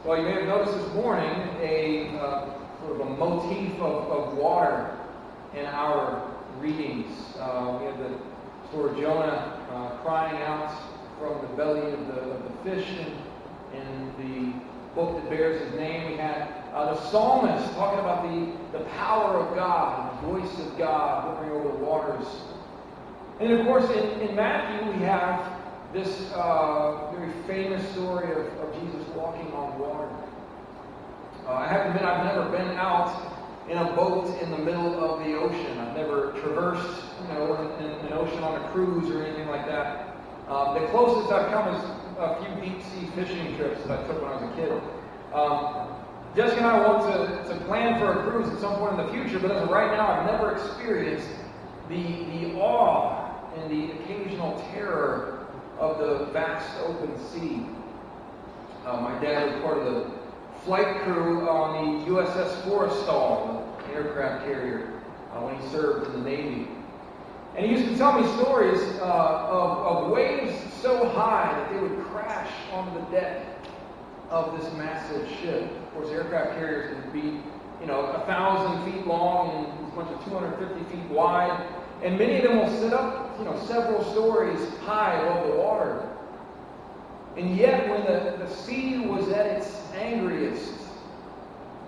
Well, you may have noticed this morning a sort of a motif of water in our readings. We had the story of Jonah crying out from the belly of the fish in the book that bears his name. We had the psalmist talking about the power of God, the voice of God hovering over the waters. And of course, in Matthew, we have this very famous story of Jesus walking on water. I have to admit, I've never been out in a boat in the middle of the ocean. I've never traversed, an ocean on a cruise or anything like that. The closest I've come is a few deep sea fishing trips that I took when I was a kid. Jessica and I want to plan for a cruise at some point in the future, but as of right now, I've never experienced the awe and the occasional terror of the vast open sea. My dad was part of the flight crew on the USS Forrestal, the aircraft carrier, when he served in the Navy. And he used to tell me stories of waves so high that they would crash on the deck of this massive ship. Of course, aircraft carriers can be, 1,000 feet long and as much as 250 feet wide. And many of them will sit up, several stories high above the water. And yet, when the sea was at its angriest,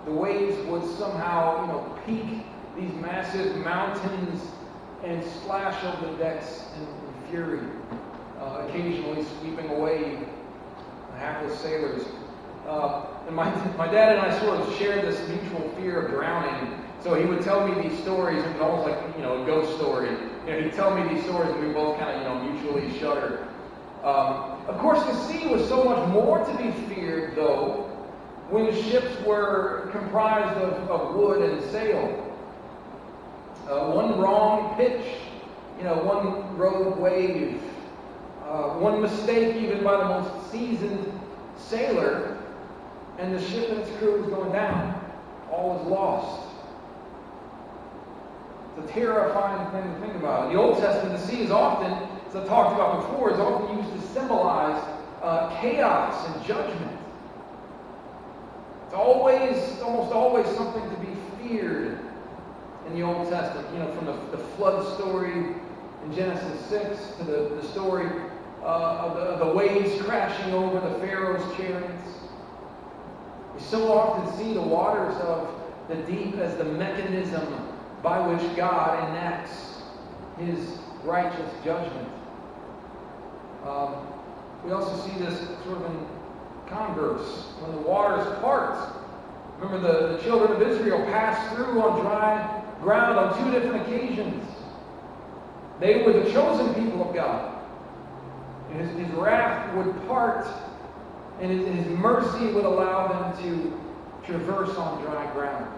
the waves would somehow, peak these massive mountains and slash over the decks in fury, occasionally sweeping away hapless sailors. And my dad and I sort of shared this mutual fear of drowning. So he would tell me these stories, it was almost like, a ghost story. He'd tell me these stories and we both kind of, mutually shuddered. Of course, the sea was so much more to be feared, though, when ships were comprised of wood and sail. One wrong pitch, one rogue wave, one mistake even by the most seasoned sailor, and the ship and its crew is going down. All is lost. It's a terrifying thing to think about. In the Old Testament, the sea is often, as I talked about before, is often used to symbolize chaos and judgment. It's almost always something to be feared in the Old Testament. From the flood story in Genesis 6 to the story of the waves crashing over the Pharaoh's chariots. We so often see the waters of the deep as the mechanism by which God enacts His righteous judgment. We also see this sort of in converse, when the waters part. Remember, the children of Israel passed through on dry ground on two different occasions. They were the chosen people of God. And His wrath would part, and His mercy would allow them to traverse on dry ground.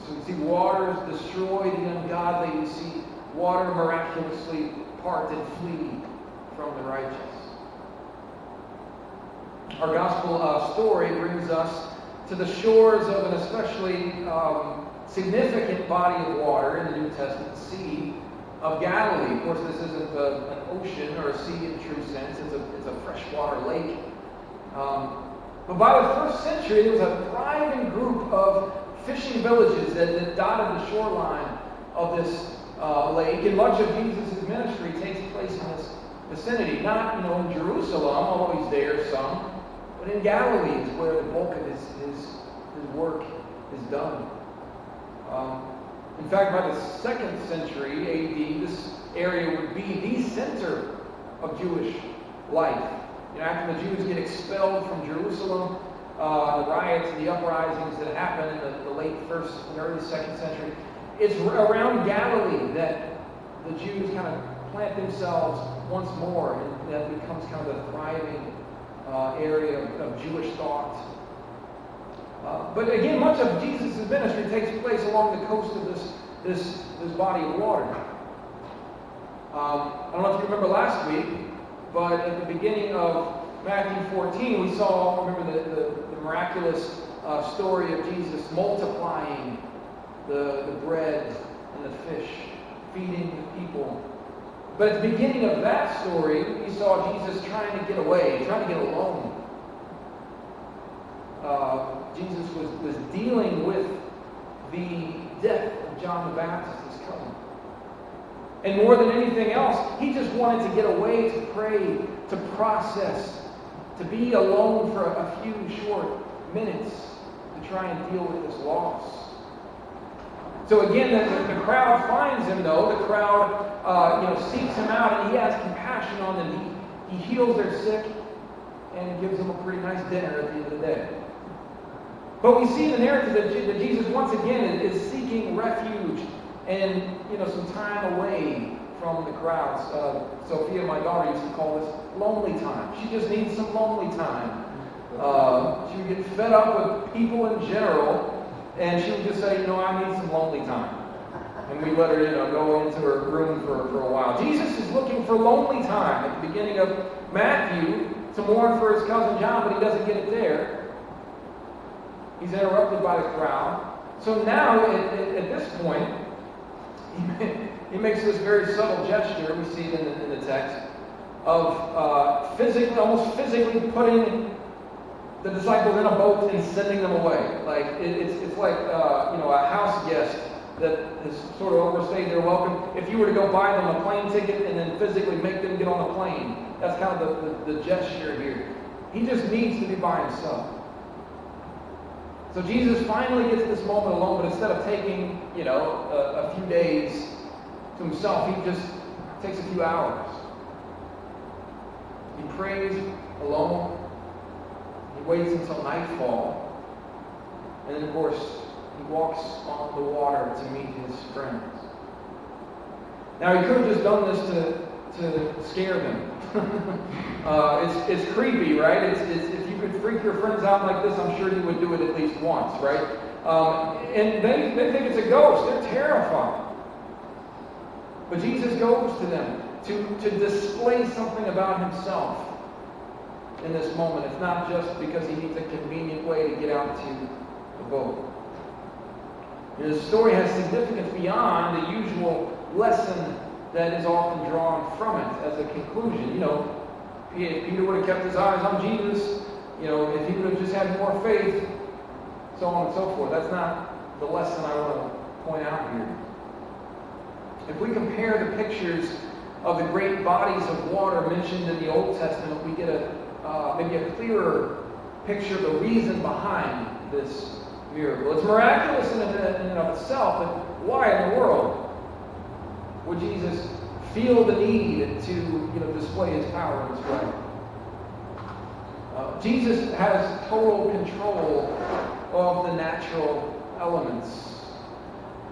So we see waters destroy the ungodly. We see water miraculously part and flee from the righteous. Our gospel story brings us to the shores of an especially significant body of water in the New Testament, the Sea of Galilee. Of course, this isn't an ocean or a sea in true sense. It's a freshwater lake. But by the first century, there was a thriving group of fishing villages that dotted the shoreline of this lake. And much of Jesus' ministry takes place in this vicinity. Not, in Jerusalem, although He's there some, but in Galilee is where the bulk of his work is done. In fact, by the 2nd century A.D., this area would be the center of Jewish life. After the Jews get expelled from Jerusalem, the riots and the uprisings that happen in the late 1st and early 2nd century, it's around Galilee that the Jews kind of plant themselves once more, and that becomes kind of the thriving area of Jewish thought. But again, much of Jesus' ministry takes place along the coast of this body of water. I don't know if you remember last week, but at the beginning of Matthew 14, we saw, the miraculous story of Jesus multiplying the bread and the fish, feeding the people. But at the beginning of that story, we saw Jesus trying to get away, trying to get alone. Jesus was dealing with the death of John the Baptist, his cousin. And more than anything else, he just wanted to get away to pray, to process, to be alone for a few short minutes to try and deal with this loss. So again, the crowd finds him, though. The crowd seeks him out, and he has compassion on them. He heals their sick and gives them a pretty nice dinner at the end of the day. But we see in the narrative that Jesus once again is seeking refuge and some time away from the crowds. Sophia, my daughter, used to call this lonely time. She just needs some lonely time. She would get fed up with people in general, and she would just say, I need some lonely time. And we let her, go into her room for a while. Jesus is looking for lonely time at the beginning of Matthew to mourn for his cousin John, but he doesn't get it there. He's interrupted by the crowd. So now, at this point, he makes this very subtle gesture, we see it in the text, of almost physically putting the disciples in a boat and sending them away. Like it's like a house guest that has sort of overstayed their welcome. If you were to go buy them a plane ticket and then physically make them get on a plane, that's kind of the gesture here. He just needs to be by himself. So Jesus finally gets this moment alone, but instead of taking a few days to himself, he just takes a few hours. He prays alone. He waits until nightfall. And then, of course, he walks on the water to meet his friends. Now, he could have just done this to scare them. It's creepy, right? If you could freak your friends out like this, I'm sure you would do it at least once, right? And they think it's a ghost. They're terrified. But Jesus goes to them to display something about himself in this moment. It's not just because he needs a convenient way to get out to the boat. The story has significance beyond the usual lesson that is often drawn from it as a conclusion. Peter would have kept his eyes on Jesus. If he would have just had more faith, so on and so forth. That's not the lesson I want to point out here. If we compare the pictures of the great bodies of water mentioned in the Old Testament, we get maybe a clearer picture of the reason behind this miracle. It's miraculous in and of itself, but why in the world would Jesus feel the need to display his power in this way? Jesus has total control of the natural elements,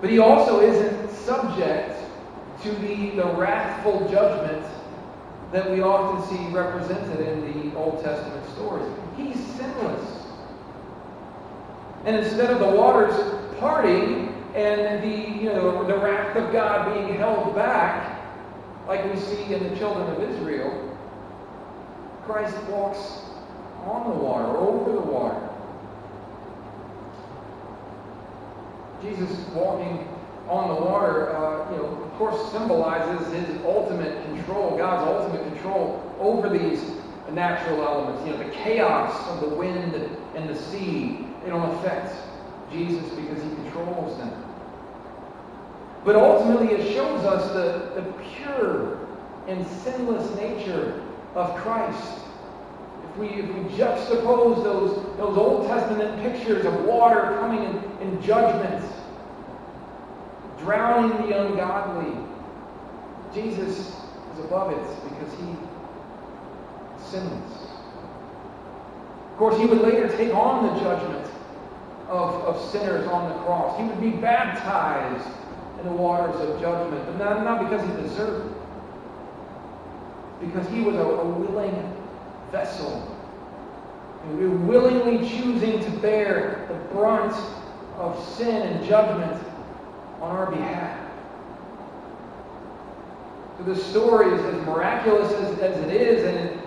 but he also isn't subject to the wrathful judgment that we often see represented in the Old Testament stories. He's sinless. And instead of the waters parting and the wrath of God being held back, like we see in the children of Israel, Christ walks on the water, over the water. Jesus walking on the water, of course, symbolizes his ultimate control, God's ultimate control over these natural elements. The chaos of the wind and the sea, they don't affect Jesus because he controls them. But ultimately, it shows us the pure and sinless nature of Christ. If we juxtapose those Old Testament pictures of water coming in judgment, drowning the ungodly, Jesus is above it because he is sinless. Of course, he would later take on the judgment of sinners on the cross. He would be baptized in the waters of judgment, but not because he deserved it, because he was a willing vessel, and willingly choosing to bear the brunt of sin and judgment on our behalf. So this story is as miraculous as it is, and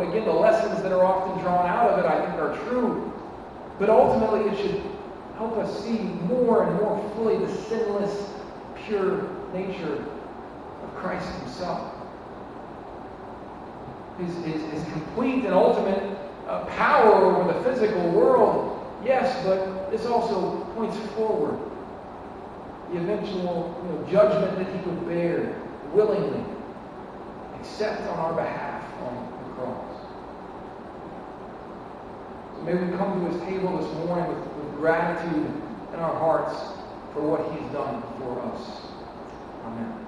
again, the lessons that are often drawn out of it, I think, are true. But ultimately, it should help us see more and more fully the sinless, pure nature of Christ himself. His complete and ultimate power over the physical world, Yes, but this also points forward. The eventual judgment that he would bear willingly, accept on our behalf on the cross. So may we come to his table this morning with gratitude in our hearts for what he's done for us. Amen.